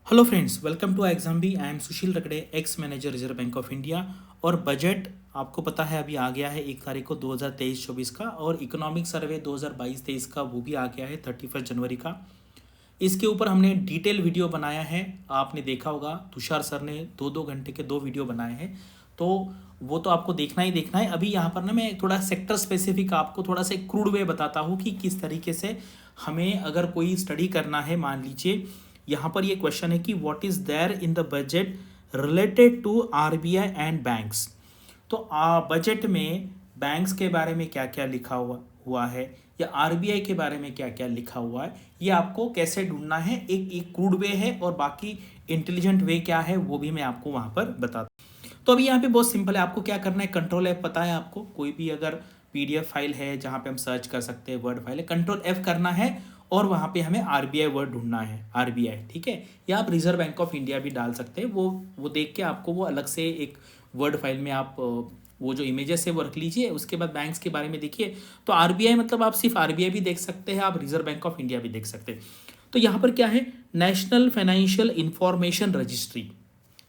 Hello friends, welcome to exam B. I am Sushil Ragade, ex manager Reserve Bank of India. और budget आपको पता है अभी आ गया है 1 तारीख को 2023-24 का, और इकोनॉमिक सर्वे 2022-23 का वो भी आ गया है 31 जनवरी का। इसके ऊपर हमने डिटेल वीडियो बनाया है, आपने देखा होगा। तुषार सर ने 2-2 घंटे के 2 वीडियो बनाए हैं, तो वो तो आपको देखना ही देखना है। अभी यहाँ पर ना मैं थोड़ा सेक्टर स्पेसिफिक आपको थोड़ा सा क्रूड वे बताता हूँ कि किस तरीके से हमें अगर कोई स्टडी करना है। मान लीजिए यहाँ पर ये क्वेश्चन है कि what is there in the budget related to RBI and banks. तो बजट में बैंक्स के बारे में क्या क्या लिखा हुआ है, या आरबीआई के बारे में क्या क्या लिखा हुआ है, ये आपको कैसे ढूंढना है। एक क्रूड वे है, और बाकी इंटेलिजेंट वे क्या है वो भी मैं आपको वहां पर बताता हूँ। तो अभी यहाँ पे बहुत सिंपल है, आपको क्या करना है। कंट्रोल एफ पता है आपको, कोई भी अगर पीडीएफ फाइल है जहाँ पे हम सर्च कर सकते हैं, वर्ड फाइल है, कंट्रोल एफ करना है, और वहाँ पे हमें आरबीआई वर्ड ढूंढना है, आरबीआई, ठीक है। या आप रिजर्व बैंक ऑफ इंडिया भी डाल सकते हैं, वो देख के आपको वो अलग से एक वर्ड फाइल में आप वो जो इमेजेस है वो रख लीजिए। उसके बाद बैंक्स के बारे में देखिए। तो आरबीआई मतलब आप सिर्फ आरबीआई भी देख सकते हैं, आप रिजर्व बैंक ऑफ इंडिया भी देख सकते हैं। तो यहाँ पर क्या है, national financial information registry.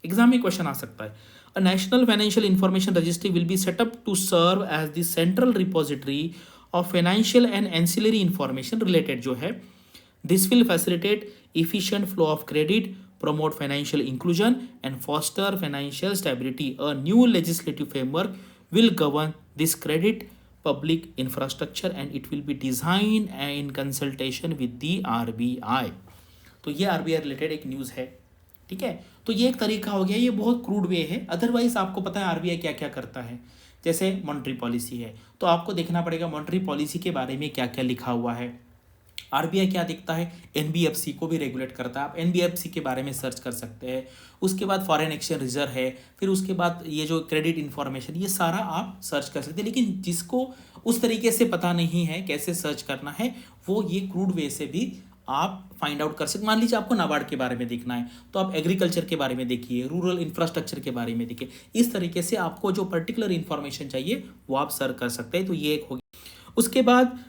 Exam में क्वेश्चन आ सकता है। A national financial information registry will be set up to serve as the central repository of financial and ancillary information related जो है। This will facilitate efficient flow of credit, promote financial inclusion, and foster financial stability. A new legislative framework will govern this credit public infrastructure, and it will be designed in consultation with the RBI. तो ये RBI related एक news है, ठीक है। तो ये एक तरीका हो गया, ये बहुत क्रूड वे है। अदरवाइज आपको पता है आरबीआई क्या क्या करता है। जैसे मॉनेटरी पॉलिसी है, तो आपको देखना पड़ेगा मॉनेटरी पॉलिसी के बारे में क्या क्या लिखा हुआ है। आरबीआई क्या देखता है, एनबीएफसी को भी रेगुलेट करता है, आप एनबीएफसी के बारे में सर्च कर सकते हैं। उसके बाद फॉरेन एक्सचेंज रिजर्व है, फिर उसके बाद ये जो क्रेडिट इंफॉर्मेशन, ये सारा आप सर्च कर सकते हैं। लेकिन जिसको उस तरीके से पता नहीं है कैसे सर्च करना है, वो ये क्रूड वे से भी आप फाइंड आउट कर सकते। मान लीजिए आपको नाबार्ड के बारे में देखना है, तो आप एग्रीकल्चर के बारे में देखिए, रूरल इंफ्रास्ट्रक्चर के बारे में देखिए। इस तरीके से आपको जो पर्टिकुलर इंफॉर्मेशन चाहिए वो आप सर्च कर सकते हैं। तो ये एक हो गया। उसके बाद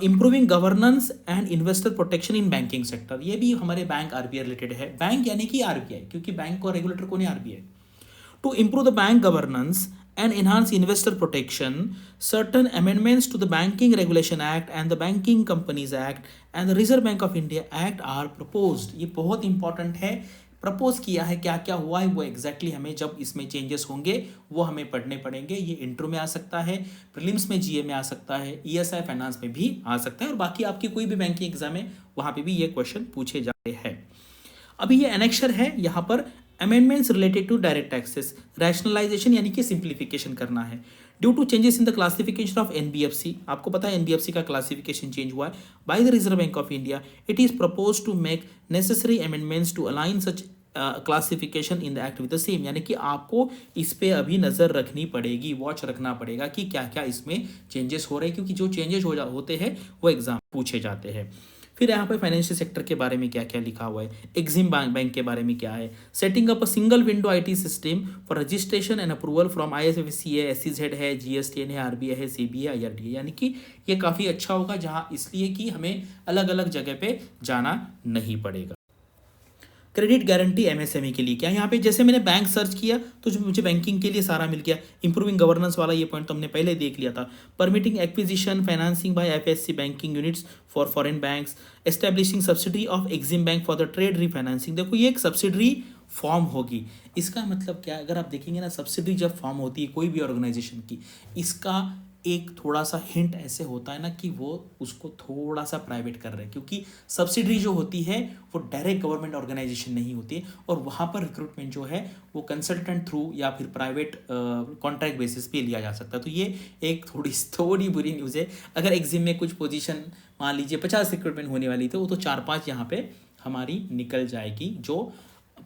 improving governance and investor protection in banking sector, ये भी हमारे बैंक आरबीआई रिलेटेड है। बैंक यानी कि आरबीआई, क्योंकि बैंक को रेगुलेटर कौन है, RBI. To improve the bank governance and enhance investor protection, certain amendments to the Banking Regulation Act and the Banking Companies Act and the Reserve Bank of India Act are proposed. ये बहुत important है, propose किया है। क्या क्या हुआ है वो एग्जैक्टली हमें जब इसमें चेंजेस होंगे वो हमें पढ़ने पड़ेंगे। ये इंट्रो में आ सकता है, प्रीलिम्स में जीए में आ सकता है, ईएसआई फाइनेंस में भी आ सकता है, और बाकी आपकी कोई भी बैंकिंग एग्जाम है वहाँ पे भी ये क्वेश्चन पूछे जाते हैं। अभी ये एनेक्शर है, यहाँ पर amendments related to direct taxes, rationalisation यानी कि सिंप्लीफिकेशन करना है। Due to changes in the classification of NBFC, आपको पता है एनबीएफसी का क्लासिफिकेशन चेंज हुआ है by the Reserve Bank of India. It is propose to make necessary amendments to align such classification in the act with the same, यानी कि आपको इस पे अभी नज़र रखनी पड़ेगी, वॉच रखना पड़ेगा कि क्या क्या इसमें चेंजेस हो रहे हैं, क्योंकि जो चेंजेस होते हैं वो एग्जाम पूछे जाते हैं। फिर यहाँ पे फाइनेंशियल सेक्टर के बारे में क्या क्या लिखा हुआ है, एग्जिम बैंक के बारे में क्या है, setting up a single window IT system for registration and approval from IFSC है, एसईजेड है, जीएसटीएन है, आरबीआई है, सीबीआई, आईआरडीए। यानी कि ये काफ़ी अच्छा होगा, जहाँ इसलिए कि हमें अलग अलग जगह पे जाना नहीं पड़ेगा। क्रेडिट गारंटी एमएसएमई के लिए क्या है, यहाँ पे जैसे मैंने बैंक सर्च किया तो जो मुझे बैंकिंग के लिए सारा मिल गया। इंप्रूविंग गवर्नेंस वाला ये पॉइंट तो हमने पहले देख लिया था। Permitting acquisition financing by FSC banking units for foreign banks, establishing subsidy of EXIM bank for the trade refinancing. देखो ये एक सब्सिडरी फॉर्म होगी। इसका मतलब क्या है, अगर आप देखेंगे ना, सब्सिडी जब फॉर्म होती है कोई भी ऑर्गेनाइजेशन की, इसका एक थोड़ा सा हिंट ऐसे होता है ना कि वो उसको थोड़ा सा प्राइवेट कर रहे हैं, क्योंकि सब्सिडरी जो होती है वो डायरेक्ट गवर्नमेंट ऑर्गेनाइजेशन नहीं होती है, और वहाँ पर रिक्रूटमेंट जो है वो कंसल्टेंट थ्रू या फिर प्राइवेट कॉन्ट्रैक्ट बेसिस पे लिया जा सकता है। तो ये एक थोड़ी बुरी न्यूज़ है। अगर एग्जिम में कुछ पोजीशन मान लीजिए 50 रिक्रूटमेंट होने वाली थी, वो तो 4-5 यहाँ पे हमारी निकल जाएगी, जो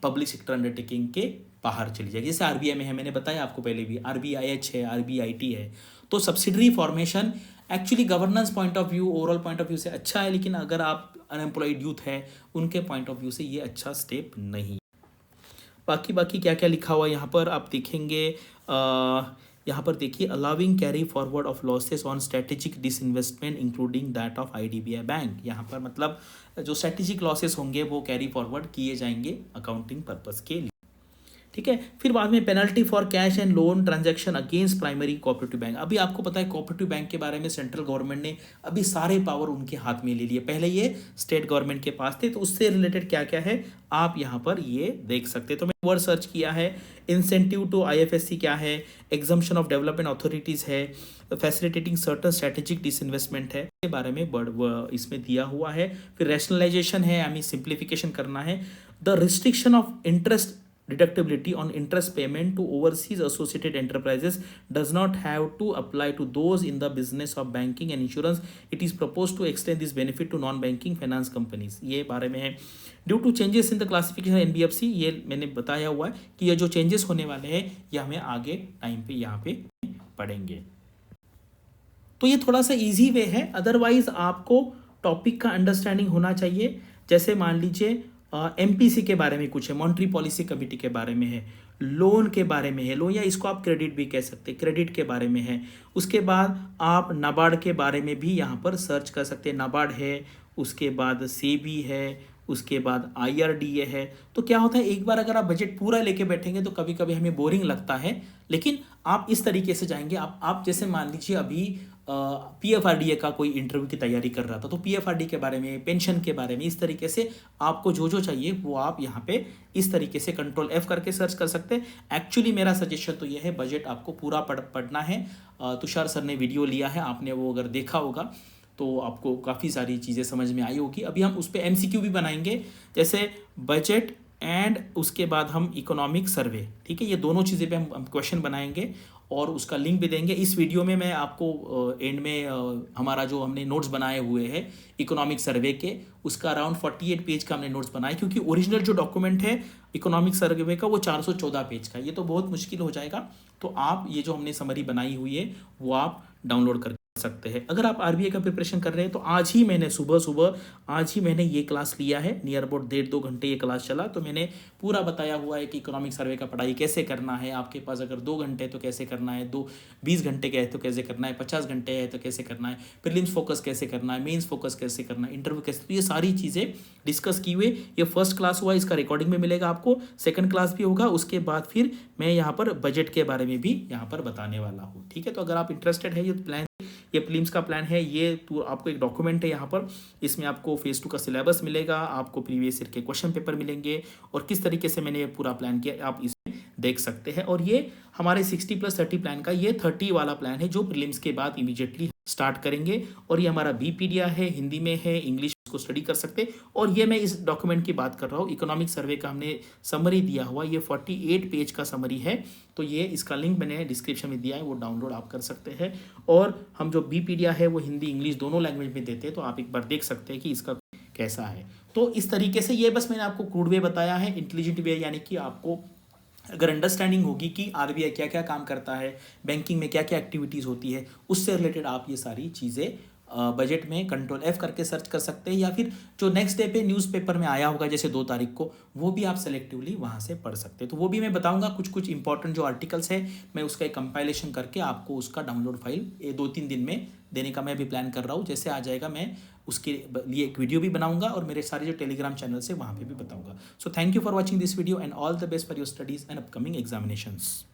पब्लिक सेक्टर अंडरटेकिंग के बाहर चली जाएगी। जैसे आरबीआई में है, मैंने बताया आपको पहले भी, आरबीआईएच है, आरबीआईटी है। तो subsidiary formation actually governance point of view, overall point of view से अच्छा है, लेकिन अगर आप अनएम्प्लॉयड यूथ है उनके पॉइंट ऑफ व्यू से ये अच्छा स्टेप नहीं। बाकी बाकी क्या क्या लिखा हुआ है यहाँ पर आप देखेंगे। यहाँ पर देखिए, allowing carry forward of losses on strategic disinvestment including that of IDBI bank. यहाँ पर मतलब जो स्ट्रेटेजिक लॉसेस होंगे वो कैरी फॉरवर्ड किए जाएंगे अकाउंटिंग पर्पस के लिए, ठीक है। फिर बाद में penalty for cash and loan transaction against primary cooperative bank. अभी आपको पता है कोऑपरेटिव बैंक के बारे में सेंट्रल गवर्नमेंट ने अभी सारे पावर उनके हाथ में ले लिए, पहले ये स्टेट गवर्नमेंट के पास थे, तो उससे रिलेटेड क्या क्या है आप यहाँ पर ये देख सकते हैं। तो मैं वर्ड सर्च किया है, इंसेंटिव टू IFSC क्या है, एग्जम्पशन ऑफ डेवलपमेंट अथॉरिटीज है, फैसिलिटेटिंग सर्टन स्ट्रेटेजिक डिसइन्वेस्टमेंट है, के बारे में इसमें दिया हुआ है। फिर रैशनलाइजेशन है, यानी सिंप्लीफिकेशन करना है। The restriction of interest deductibility on interest payment to overseas associated enterprises does not have to apply to those in the business of banking and insurance. It is proposed to extend this benefit to non-banking finance companies. ये बारे में है। Due to changes in the classification NBFC, ये मैंने बताया हुआ है कि ये जो चेंजेस होने वाले हैं ये हमें आगे टाइम पे यहाँ पे पढ़ेंगे। तो ये थोड़ा सा इजी वे है, अदरवाइज आपको टॉपिक का अंडरस्टैंडिंग होना चाहिए। जैसे मान लीजिए MPC के बारे में कुछ है, मॉनेटरी पॉलिसी कमेटी के बारे में है, लोन के बारे में है, लोन या इसको आप क्रेडिट भी कह सकते हैं, क्रेडिट के बारे में है। उसके बाद आप नाबार्ड के बारे में भी यहाँ पर सर्च कर सकते हैं, नाबार्ड है, उसके बाद सेबी है, उसके बाद IRDA है। तो क्या होता है, एक बार अगर आप बजट पूरा लेके बैठेंगे तो कभी कभी हमें बोरिंग लगता है, लेकिन आप इस तरीके से जाएंगे। आप जैसे मान लीजिए अभी PFRDA का कोई इंटरव्यू की तैयारी कर रहा था, तो PFRDA के बारे में, पेंशन के बारे में, इस तरीके से आपको जो जो चाहिए वो आप यहाँ पे इस तरीके से कंट्रोल F करके सर्च कर सकते हैं। एक्चुअली मेरा सजेशन तो ये है, बजट आपको पूरा पढ़ना है। तुषार सर ने वीडियो लिया है, आपने वो अगर देखा होगा तो आपको काफ़ी सारी चीज़ें समझ में आई होगी। अभी हम उस पर MCQ भी बनाएंगे, जैसे बजट एंड उसके बाद हम इकोनॉमिक सर्वे, ठीक है, ये दोनों चीज़ें पे हम क्वेश्चन बनाएंगे और उसका लिंक भी देंगे। इस वीडियो में मैं आपको एंड में हमारा जो हमने नोट्स बनाए हुए हैं इकोनॉमिक सर्वे के, उसका अराउंड 48 पेज का हमने नोट्स बनाए, क्योंकि ओरिजिनल जो डॉक्यूमेंट है इकोनॉमिक सर्वे का वो 414 पेज का, ये तो बहुत मुश्किल हो जाएगा। तो आप ये जो हमने समरी बनाई हुई है वो आप डाउनलोड कर सकते हैं। अगर आप RBI का प्रिपरेशन कर रहे हैं तो आज ही मैंने सुबह ये क्लास लिया है, नियर अबाउट 1.5-2 घंटे ये क्लास चला, तो मैंने पूरा बताया हुआ है कि इकोनॉमिक सर्वे का पढ़ाई कैसे करना है। आपके पास अगर 2 घंटे तो कैसे करना है, 20 घंटे का है तो कैसे करना है, 50 घंटे है तो कैसे करना है, प्रीलिम्स फोकस कैसे करना है, मेंस फोकस कैसे करना है, इंटरव्यू कैसे, तो ये सारी चीज़ें डिस्कस की हुए। ये फर्स्ट क्लास हुआ, इसका रिकॉर्डिंग में मिलेगा आपको, सेकंड क्लास भी होगा, उसके बाद फिर मैं यहाँ पर बजट के बारे में भी यहाँ पर बताने वाला हूँ, ठीक है। तो अगर आप इंटरेस्टेड है, ये प्रीलिम्स का प्लान है, ये आपको एक डॉक्यूमेंट है यहाँ पर, इसमें आपको फेज 2 का सिलेबस मिलेगा, आपको प्रीवियस ईयर के क्वेश्चन पेपर मिलेंगे, और किस तरीके से मैंने ये पूरा प्लान किया आप इसमें देख सकते हैं। और ये हमारे 60+30 प्लान का ये 30 वाला प्लान है जो प्रीलिम्स के बाद इमीडिएटली स्टार्ट करेंगे। और ये हमारा BPDA है, हिंदी में है, इंग्लिश को स्टडी कर सकते हैं। और ये मैं इस डॉक्यूमेंट की बात कर रहा हूँ, इकोनॉमिक सर्वे का हमने समरी दिया हुआ, ये 48 पेज का समरी है। तो ये इसका लिंक मैंने डिस्क्रिप्शन में दिया है, वो डाउनलोड आप कर सकते हैं। और हम जो BPDA है वो हिंदी इंग्लिश दोनों लैंग्वेज में देते हैं, तो आप एक बार देख सकते हैं कि इसका कैसा है। तो इस तरीके से ये बस मैंने आपको क्रूड वे बताया है, इंटेलिजेंट वे, यानी कि आपको अगर अंडरस्टैंडिंग होगी कि RBI क्या क्या काम करता है, बैंकिंग में क्या क्या एक्टिविटीज़ होती है, उससे रिलेटेड आप ये सारी चीज़ें बजट में कंट्रोल F करके सर्च कर सकते हैं, या फिर जो नेक्स्ट डे पे न्यूज़पेपर में आया होगा जैसे 2 तारीख को, वो भी आप सेलेक्टिवली वहाँ से पढ़ सकते हैं। तो वो भी मैं बताऊंगा, कुछ इंपॉर्टेंट जो आर्टिकल्स है मैं उसका एक कंपाइलेशन करके आपको उसका डाउनलोड फाइल 2-3 दिन में देने का मैं भी प्लान कर रहा हूँ। जैसे आ जाएगा मैं उसके लिए एक वीडियो भी बनाऊंगा और मेरे सारे जो टेलीग्राम चैनल है वहाँ पे भी बताऊंगा। So thank you for watching this video and all the best for your studies and upcoming examinations.